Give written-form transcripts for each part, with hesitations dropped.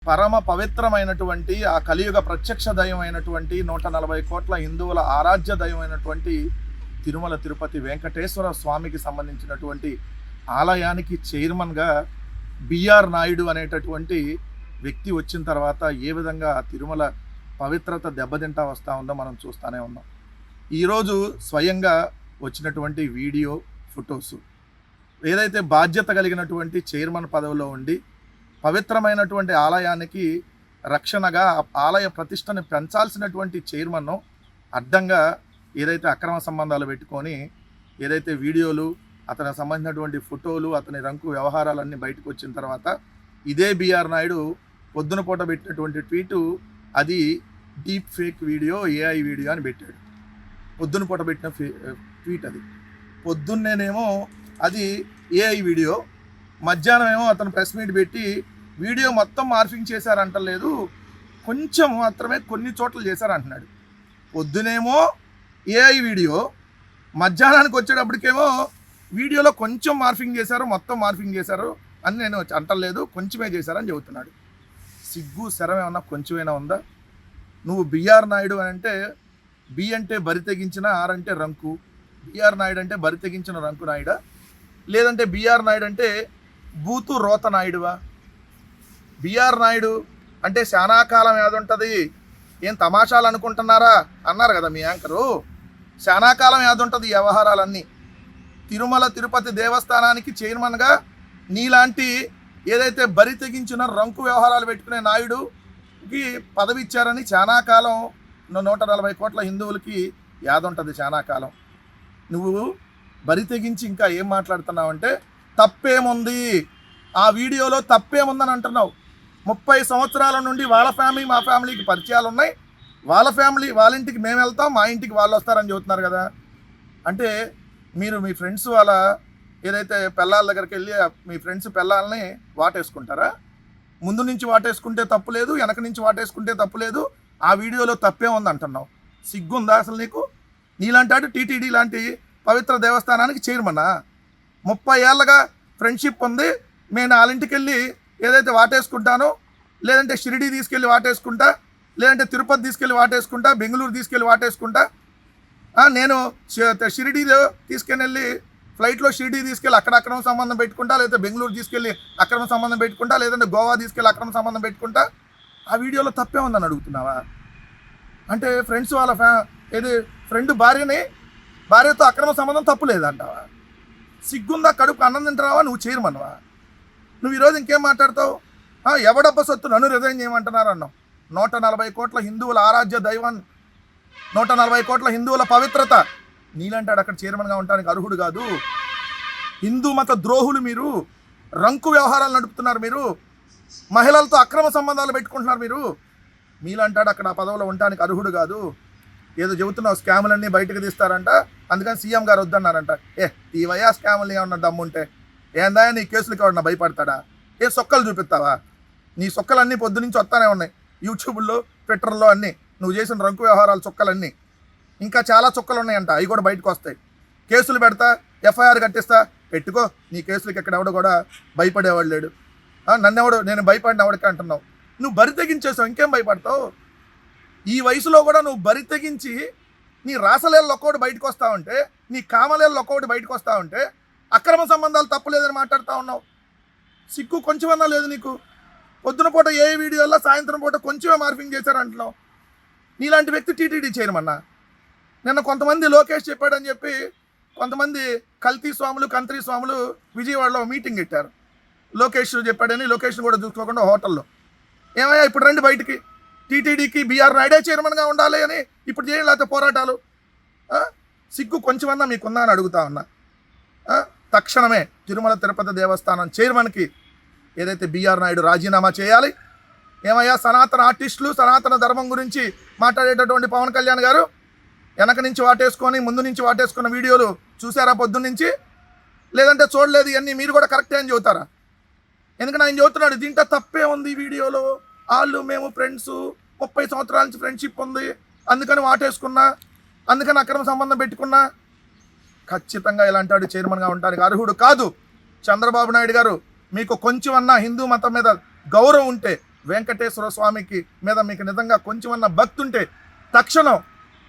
పరమ పవిత్రమైనటువంటి ఆ కలియుగ ప్రత్యక్ష దైవమైనటువంటి 140 కోట్ల హిందువుల ఆరాధ్య దైవమైనటువంటి తిరుమల తిరుపతి వెంకటేశ్వర స్వామికి సంబంధించినటువంటి ఆలయానికి చైర్మన్గా బిఆర్ నాయుడు అనేటటువంటి వ్యక్తి వచ్చిన తర్వాత ఏ విధంగా తిరుమల పవిత్రత దెబ్బతింటా వస్తూ ఉందో మనం చూస్తూనే ఉన్నాం. ఈరోజు స్వయంగా వచ్చినటువంటి వీడియో ఫొటోసు ఏదైతే బాధ్యత కలిగినటువంటి చైర్మన్ పదవిలో ఉండి పవిత్రమైనటువంటి ఆలయానికి రక్షణగా ఆలయ ప్రతిష్టని పెంచాల్సినటువంటి చైర్మన్ను అడ్డంగా ఏదైతే అక్రమ సంబంధాలు పెట్టుకొని ఏదైతే వీడియోలు అతనికి సంబంధించినటువంటి ఫోటోలు అతని రంకు వ్యవహారాలన్నీ బయటకు వచ్చిన తర్వాత ఇదే బిఆర్ నాయుడు పొద్దున పూట పెట్టినటువంటి ట్వీటు అది deep fake video AI video అని పెట్టాడు. పొద్దున పూట పెట్టిన ట్వీట్ అది. పొద్దున్నేనేమో అది ఏఐ వీడియో, మధ్యాహ్నం ఏమో అతను ప్రెస్ మీట్ పెట్టి వీడియో మొత్తం మార్ఫింగ్ చేశారంటలేదు, కొంచెం మాత్రమే కొన్ని చోట్ల చేశారంటున్నాడు. పొద్దునేమో ఏఐ వీడియో, మధ్యాహ్నానికి వచ్చేటప్పటికేమో వీడియోలో కొంచెం మార్ఫింగ్ చేశారు, మొత్తం మార్ఫింగ్ చేశారు అని నేను అంటలేదు, కొంచెమే చేశారని చెబుతున్నాడు. సిగ్గు శరం ఏమన్నా కొంచెమైనా ఉందా? నువ్వు బిఆర్ నాయుడు అని అంటే బి అంటే బరి తెగించిన, ఆర్ అంటే రంకు. బిఆర్ నాయుడు అంటే బరి తెగించిన రంకు నాయుడా, లేదంటే బిఆర్ నాయుడు అంటే బూతు రోత నాయుడువా? బిఆర్ నాయుడు అంటే శానాకాలం ఏదుంటుంది, ఏం తమాషాలు అనుకుంటున్నారా అన్నారు కదా మీ యాంకరు. శానాకాలం ఏదుంటుంది ఈ వ్యవహారాలన్నీ. తిరుమల తిరుపతి దేవస్థానానికి చైర్మన్గా నీలాంటి ఏదైతే బరి తెగించిన రంకు వ్యవహారాలు పెట్టుకునే నాయుడుకి పదవి ఇచ్చారని చాలాకాలం 140 కోట్ల హిందువులకి యాదుంటుంది. చాలాకాలం నువ్వు బరి తెగించి ఇంకా ఏం మాట్లాడుతున్నావంటే తప్పేముంది, ఆ వీడియోలో తప్పేముందని అంటున్నావు. 30 సంవత్సరాల నుండి వాళ్ళ ఫ్యామిలీ మా ఫ్యామిలీకి పరిచయాలు ఉన్నాయి, వాళ్ళ ఫ్యామిలీ వాళ్ళ ఇంటికి మేము వెళ్తాం, మా ఇంటికి వాళ్ళు వస్తారని చెబుతున్నారు కదా. అంటే మీరు మీ ఫ్రెండ్స్ వాళ్ళ ఏదైతే పెళ్ళాల దగ్గరికి వెళ్ళి మీ ఫ్రెండ్స్ పెళ్ళాలని వాటేసుకుంటారా? ముందు నుంచి వాటేసుకుంటే తప్పు లేదు, వెనక నుంచి వాటేసుకుంటే తప్పు లేదు, ఆ వీడియోలో తప్పే ఉంది అంటున్నావు. సిగ్గుందా అసలు నీకు? నీలాంటి టీటీడీ లాంటి పవిత్ర దేవస్థానానికి చైర్మన్నా? 30 ఏళ్ళగా ఫ్రెండ్షిప్ ఉంది, నేను వాళ్ళ ఇంటికి వెళ్ళి ఏదైతే వాటేసుకుంటానో, లేదంటే షిరిడీ తీసుకెళ్ళి వాటేసుకుంటా, లేదంటే తిరుపతి తీసుకెళ్ళి వాటేసుకుంటా, బెంగళూరు తీసుకెళ్ళి వాటేసుకుంటా. నేను షిరిడీలో తీసుకెళ్ళి ఫ్లైట్లో షిరిడీ తీసుకెళ్ళి అక్కడ అక్రమ సంబంధం పెట్టుకుంటా, లేదంటే బెంగళూరు తీసుకెళ్ళి అక్రమ సంబంధం పెట్టుకుంటా, లేదంటే గోవా తీసుకెళ్ళి అక్రమ సంబంధం పెట్టుకుంటా. ఆ వీడియోలో తప్పే ఉందని అడుగుతున్నావా? అంటే ఫ్రెండ్స్ వాళ్ళ ఏది ఫ్రెండ్ భార్యతో అక్రమ సంబంధం తప్పు లేదంటావా? సిగ్గుందా? కడుపు అన్నం తింటున్నావా? నువ్వు చైర్మన్వా? నువ్వు ఈరోజు ఇంకేం మాట్లాడతావు? ఎవడబ్బ సొత్తు నన్ను రిజైన్ చేయమంటున్నారు అన్నావు. 140 కోట్ల హిందువుల ఆరాధ్య దైవం, 140 కోట్ల హిందువుల పవిత్రత నీలంటాడు అక్కడ చైర్మన్గా ఉండడానికి అర్హుడు కాదు. హిందూ మత ద్రోహులు మీరు, రంకు వ్యవహారాలు నడుపుతున్నారు మీరు, మహిళలతో అక్రమ సంబంధాలు పెట్టుకుంటున్నారు మీరు. మీలంటాడు అక్కడ ఆ పదవిలో ఉండడానికి అర్హుడు కాదు. ఏదో చెబుతున్నావు స్కాములన్నీ బయటకు తీస్తారంట, అందుకని సీఎం గారు వద్దన్నారంట. ఈ వయా స్కాములు ఏమన్నా దమ్ముంటే ఏందా నీ కేసులకి ఎవరన్నా భయపడతాడా? సొక్కలు చూపిస్తావా? నీ సొక్కలన్నీ పొద్దు నుంచి వస్తానే ఉన్నాయి యూట్యూబ్లో, ట్విట్టర్లో అన్నీ నువ్వు చేసిన రంకు వ్యవహారాలు చొక్కలన్నీ. ఇంకా చాలా చొక్కలు ఉన్నాయంట, అవి కూడా బయటకు వస్తాయి. కేసులు పెడతా, ఎఫ్ఐఆర్ కట్టిస్తా, పెట్టుకో. నీ కేసులకి ఇక్కడ ఎవడో కూడా భయపడేవాడు లేడు. నన్నెవడు నేను భయపడిన ఎవడికి అంటున్నావు. నువ్వు బరి తెగించేసావు, ఇంకేం భయపడతావు? ఈ వయసులో కూడా నువ్వు బరి తెగించి నీ రాసలేళ్ళు ఒక్కోటి బయటకు వస్తూ ఉంటే, నీ కామలేళ్ళు ఒక్కోటి బయటకు వస్తూ ఉంటే అక్రమ సంబంధాలు తప్పులేదని మాట్లాడుతూ ఉన్నావు. సిగ్గు కొంచెమన్నా లేదు నీకు? పొద్దున పూట ఏ వీడియోలో సాయంత్రం పూట కొంచెమే మార్ఫింగ్ చేశారంటున్నావు. నీలాంటి వ్యక్తి టీటీడీ చైర్మన్నా? నిన్న కొంతమంది లోకేష్ చెప్పాడని చెప్పి కొంతమంది కల్తీ స్వాములు కంత్రీ స్వాములు విజయవాడలో మీటింగ్ పెట్టారు. లోకేష్ చెప్పాడని లోకేష్ని కూడా చూసుకోకుండా హోటల్లో. ఏమయ్యా ఇప్పుడు రండి బయటికి, టీటీడీకి బిఆర్ నాయుడే చైర్మన్గా ఉండాలి అని ఇప్పుడు చేయండి, లేకపోతే పోరాటాలు. సిగ్గు కొంచెమన్నా మీకుందా అని అడుగుతా ఉన్నా. తక్షణమే తిరుమల తిరుపతి దేవస్థానం చైర్మన్కి ఏదైతే బిఆర్ నాయుడు రాజీనామా చేయాలి. ఏమయ్యా సనాతన ఆర్టిస్టులు, సనాతన ధర్మం గురించి మాట్లాడేటటువంటి పవన్ కళ్యాణ్ గారు వెనక నుంచి వాటేసుకొని ముందు నుంచి వాటేసుకున్న వీడియోలు చూసారా పొద్దున్నుంచి? లేదంటే చూడలేదు, ఇవన్నీ మీరు కూడా కరెక్టే అని చెబుతారా? ఎందుకంటే ఆయన చెబుతున్నాడు దీంట్లో తప్పే ఉంది, వీడియోలో వాళ్ళు మేము ఫ్రెండ్స్ 30 సంవత్సరాల నుంచి ఫ్రెండ్షిప్ ఉంది, అందుకని వాటేసుకున్నా, అందుకని అక్రమ సంబంధం పెట్టుకున్నా. ఖచ్చితంగా ఇలాంటి చైర్మన్గా ఉండడానికి అర్హుడు కాదు. చంద్రబాబు నాయుడు గారు మీకు కొంచెమన్నా హిందూ మతం మీద గౌరవం ఉంటే వెంకటేశ్వర స్వామికి మీద మీకు నిజంగా కొంచెమన్నా భక్తి ఉంటే తక్షణం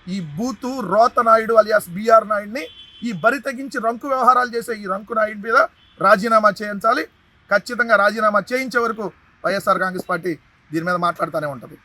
ఈ బూతు రోతనాయుడు అలియాస్ బిఆర్ నాయుడిని ఈ బరి తెగించి రంకు వ్యవహారాలు చేసే ఈ రంకు నాయుడు మీద రాజీనామా చేయించాలి. ఖచ్చితంగా రాజీనామా చేయించే వరకు వైఎస్ఆర్ కాంగ్రెస్ పార్టీ దీని మీద మాట్లాడుతూనే ఉంటుంది.